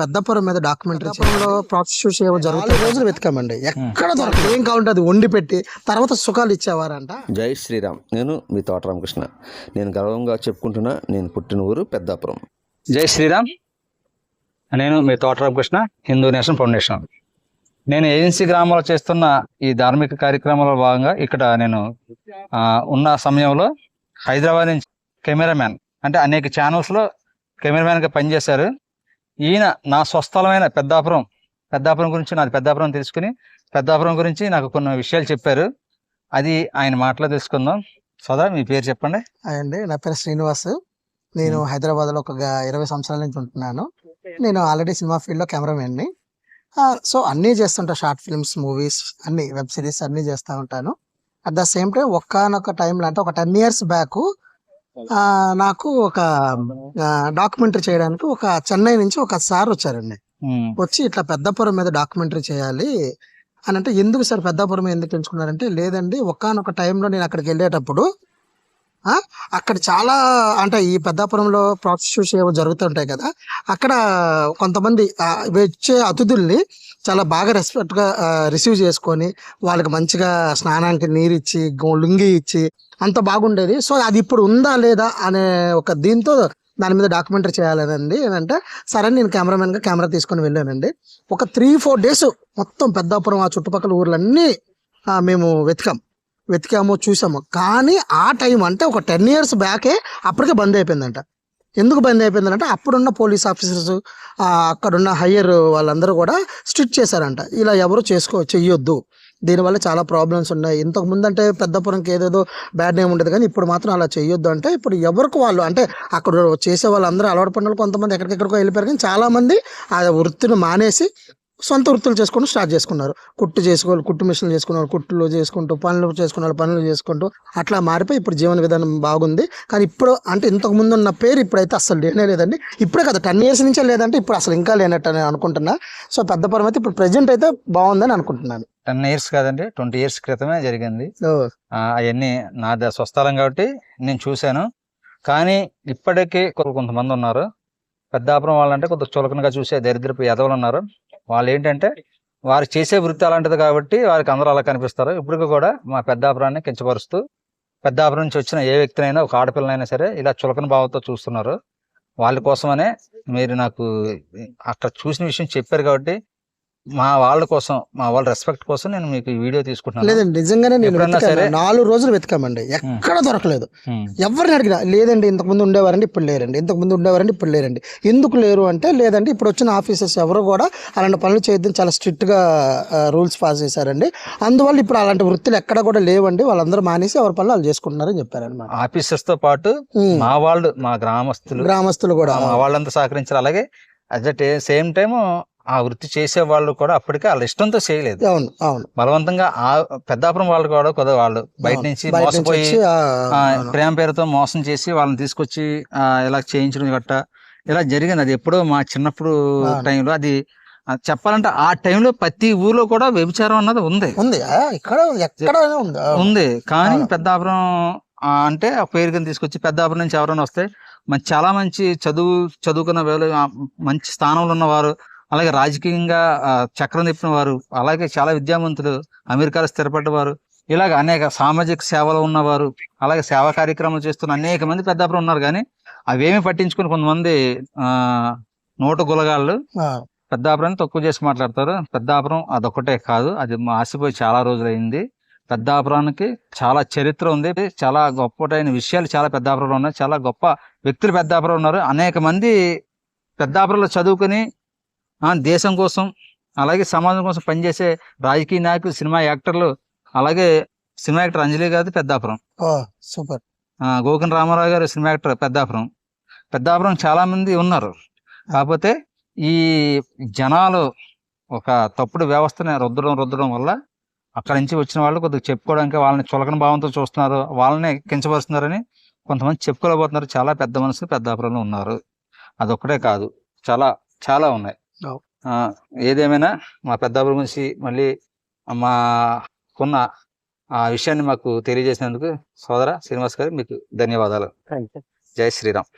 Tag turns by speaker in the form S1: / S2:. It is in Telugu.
S1: పెద్దపురం మీద డాక్యుమెంటరీ ప్రాసిక్యూట్ ఏవో జరుగుతుంది. 4 రోజులు వెతికామండి, ఎక్కడ దొరకదు. ఏం కావాలంటే అది వండి పెట్టి తర్వాత సుఖాలు ఇచ్చేవారంట.
S2: జై శ్రీరామ్. నేను మీ తోట రామకృష్ణ. నేను గర్వంగా చెప్పుకుంటున్నా, నేను పుట్టిన ఊరు పెద్దాపురం.
S3: జై శ్రీరామ్. నేను మీ తోట రామకృష్ణ, హిందూ నేషన్ ఫౌండేషన్. నేను ఏజెన్సీ గ్రామంలో చేస్తున్న ఈ ధార్మిక కార్యక్రమాల భాగంగా ఇక్కడ నేను ఉన్న సమయంలో హైదరాబాద్ నుంచి కెమెరామ్యాన్, అంటే అనేక ఛానల్స్లో కెమెరామ్యాన్గా పనిచేశారు. ఈయన నా స్వస్థలమైన పెద్దాపురం గురించి, నాది పెద్దాపురం తెలుసుకుని పెద్దాపురం గురించి నాకు కొన్ని విషయాలు చెప్పారు. అది ఆయన మాటలో తెలుసుకుందాం. సోదరా, మీ పేరు చెప్పండి.
S1: అండి, నా పేరు శ్రీనివాస్. నేను హైదరాబాద్లో ఒక 20 సంవత్సరాల నుంచి ఉంటున్నాను. నేను ఆల్రెడీ సినిమా ఫీల్డ్లో కెమెరామెన్ని. సో అన్నీ చేస్తుంటా, షార్ట్ ఫిల్మ్స్, మూవీస్, అన్ని వెబ్ సిరీస్ అన్నీ చేస్తూ ఉంటాను. అట్ ద సేమ్ టైం ఒక్కనొక టైంలో, అంటే ఒక 10 years బ్యాక్, నాకు ఒక డాక్యుమెంటరీ చేయడానికి ఒక చెన్నై నుంచి ఒక సార్ వచ్చారండి. వచ్చి ఇట్లా పెద్దపురం మీద డాక్యుమెంటరీ చేయాలి అని అంటే, ఎందుకు సార్ పెద్దాపురం ఎందుకు ఎంచుకున్నారంటే, లేదండి ఒక్కనొక టైంలో నేను అక్కడికి వెళ్ళేటప్పుడు అక్కడ చాలా, అంటే ఈ పెద్దాపురంలో ప్రాసిక్యూషన్ ఏవో జరుగుతుంటాయి కదా, అక్కడ కొంతమంది వచ్చే అతిథుల్ని చాలా బాగా రెస్పెక్ట్గా రిసీవ్ చేసుకొని వాళ్ళకి మంచిగా స్నానానికి నీరు ఇచ్చి లుంగి ఇచ్చి అంత బాగుండేది. సో అది ఇప్పుడు ఉందా లేదా అనే ఒక దీంతో దాని మీద డాక్యుమెంటరీ చేయాలనండి అంటే, సరే నేను కెమెరామెన్గా కెమెరా తీసుకొని వెళ్ళానండి. ఒక 3-4 days మొత్తం పెద్దాపురం ఆ చుట్టుపక్కల ఊర్లన్నీ మేము వెతికాము, చూసాము. కానీ ఆ టైం అంటే ఒక 10 years బ్యాకే అప్పటికే బంద్ అయిపోయిందంట. ఎందుకు బంద్ అయిపోయిందంటే, అప్పుడున్న పోలీస్ ఆఫీసర్స్, అక్కడున్న హయ్యర్ వాళ్ళందరూ కూడా స్ట్రిక్ట్ చేశారంట, ఇలా ఎవరు చెయ్యొద్దు, దీనివల్ల చాలా ప్రాబ్లమ్స్ ఉన్నాయి. ఇంతకు ముందు అంటే పెద్దపురంకి ఏదేదో బ్యాడ్ నేమ్ ఉండేది, కానీ ఇప్పుడు మాత్రం అలా చెయ్యొద్దు అంటే, ఇప్పుడు ఎవరికి వాళ్ళు, అంటే అక్కడ చేసే వాళ్ళందరూ అలవాటు పడిన వాళ్ళు కొంతమంది ఎక్కడికెక్కడికో వెళ్ళిపోయారు, కానీ చాలామంది ఆ వృత్తిని మానేసి సొంత వృత్తులు చేసుకుంటూ స్టార్ట్ చేసుకున్నారు. కుట్టు మిషన్లు చేసుకున్నారు, కుట్లు చేసుకుంటూ, పనులు చేసుకుంటూ అట్లా మారిపోయి ఇప్పుడు జీవన విధానం బాగుంది. కానీ ఇప్పుడు అంటే ఇంతకు ముందు ఉన్న పేరు ఇప్పుడైతే అసలు లేనే లేదండి. ఇప్పుడే కదా 10 years నుంచే లేదంటే ఇప్పుడు అసలు ఇంకా లేనట్టు అని అనుకుంటున్నా. సో పెద్దపురం అయితే ఇప్పుడు ప్రెజెంట్ అయితే బాగుందని అనుకుంటున్నాను.
S3: 10 years కాదండి, 20 years క్రితమే జరిగింది. అవన్నీ నా స్వస్థలం కాబట్టి నేను చూశాను. కానీ ఇప్పటికీ కొంతమంది ఉన్నారు పెద్దాపురం వాళ్ళంటే కొంత చులకనగా చూసే దరిద్రపు ఎదవలు ఉన్నారు. వాళ్ళు ఏంటంటే వారు చేసే వృత్తి అలాంటిది కాబట్టి వారికి అందరూ అలా కనిపిస్తారు. ఇప్పుడు కూడా మా పెద్దాపురాన్ని కించపరుస్తూ, పెద్దాపురం నుంచి వచ్చిన ఏ వ్యక్తినైనా, ఒక ఆడపిల్లనైనా సరే ఇలా చులకన భావంతో చూస్తున్నారు. వాళ్ళ కోసమనే మీరు నాకు అక్కడ చూసిన విషయం చెప్పారు కాబట్టి, మా వాళ్ళ కోసం, మా వాళ్ళ రెస్పెక్ట్ కోసం నేను మీకు ఈ వీడియో తీసుకుంటున్నాను.
S1: లేదండి, నిజంగానే నేను 4 రోజులు వెతికామండి, ఎక్కడ దొరకలేదు. ఎవరిని అడిగినా లేదండి ఇంతకు ముందు ఉండేవారండి ఇప్పుడు లేరండి, ఇప్పుడు లేరండి. ఎందుకు లేరు అంటే, లేదండి ఇప్పుడు వచ్చిన ఆఫీసర్స్ ఎవరు కూడా అలాంటి పనులు చేయొద్దని చాలా స్ట్రిక్ట్ గా రూల్స్ పాస్ చేశారండి. అందువల్ల ఇప్పుడు అలాంటి వృత్తులు ఎక్కడ కూడా లేవండి, వాళ్ళందరూ మానేసి ఎవరి పనులు వాళ్ళు చేసుకుంటున్నారని చెప్పారన్నమాట.
S3: ఆఫీసర్స్ తో పాటు మా వాళ్ళు, మా గ్రామస్తులు కూడా మా వాళ్ళంతా సహకరించారు. అలాగే అట్ ద సేమ్ టైమ్ ఆ వృత్తి చేసే వాళ్ళు కూడా అప్పటికే వాళ్ళ ఇష్టంతో చేయలేదు.
S1: అవును,
S3: బలవంతంగా ఆ పెద్దాపురం వాళ్ళు కూడా కొద్దిగా వాళ్ళు బయట నుంచి మోసపోయి ప్రేమ పేరుతో మోసం చేసి వాళ్ళని తీసుకొచ్చి ఇలా చేయించడం గట్ట ఇలా జరిగింది. అది ఎప్పుడో మా చిన్నప్పుడు టైంలో, అది చెప్పాలంటే ఆ టైంలో ప్రతి ఊర్లో కూడా వ్యభిచారం అన్నది ఉంది. కానీ పెద్దాపురం అంటే ఆ పేరు కింద తీసుకొచ్చి పెద్దాపురం నుంచి ఎవరైనా వస్తే చాలా మంచి చదువుకున్న మంచి స్థానంలో ఉన్నవారు, అలాగే రాజకీయంగా చక్రం తిప్పిన వారు, అలాగే చాలా విద్యావంతులు, అమెరికాలో స్థిరపడ్డవారు, ఇలాగ అనేక సామాజిక సేవలో ఉన్నవారు, అలాగే సేవా కార్యక్రమాలు చేస్తున్న అనేక మంది పెద్దాపురం ఉన్నారు. కానీ అవేమి పట్టించుకుని కొంతమంది నోటు గులగాళ్ళు పెద్దాపురాన్ని తక్కువ చేసి మాట్లాడతారు. పెద్దాపురం అదొక్కటే కాదు, అది మాసిపోయి చాలా రోజులైంది. పెద్దాపురానికి చాలా చరిత్ర ఉంది, చాలా గొప్పటైన విషయాలు చాలా పెద్దాపురంలో ఉన్నాయి, చాలా గొప్ప వ్యక్తులు పెద్దాపురం ఉన్నారు. అనేక మంది పెద్దాపురంలో చదువుకుని దేశం కోసం, అలాగే సమాజం కోసం పనిచేసే రాజకీయ నాయకులు, సినిమా యాక్టర్లు, అలాగే సినిమా యాక్టర్ అంజలి గారి పెద్దాపురం,
S1: సూపర్,
S3: గోకన్ రామారావు గారు సినిమా యాక్టర్ పెద్దాపురం చాలా మంది ఉన్నారు. కాకపోతే ఈ జనాలు ఒక తప్పుడు వ్యవస్థని రుద్దడం వల్ల అక్కడి నుంచి వచ్చిన వాళ్ళు కొద్దిగా చెప్పుకోవడానికి వాళ్ళని చులకన భావంతో చూస్తున్నారు, వాళ్ళని కించపరుస్తున్నారని కొంతమంది చెప్పుకోలేకపోతున్నారు. చాలా పెద్ద మనుషులు పెద్దాపురంలో ఉన్నారు. అదొక్కటే కాదు, చాలా ఉన్నాయి. ఏదేమైనా మా పెద్దాపురం గురించి మళ్ళీ మాకున్న ఆ విషయాన్ని మాకు తెలియజేసినందుకు సోదర శ్రీనివాస్ గారు మీకు ధన్యవాదాలు. జై శ్రీరామ్.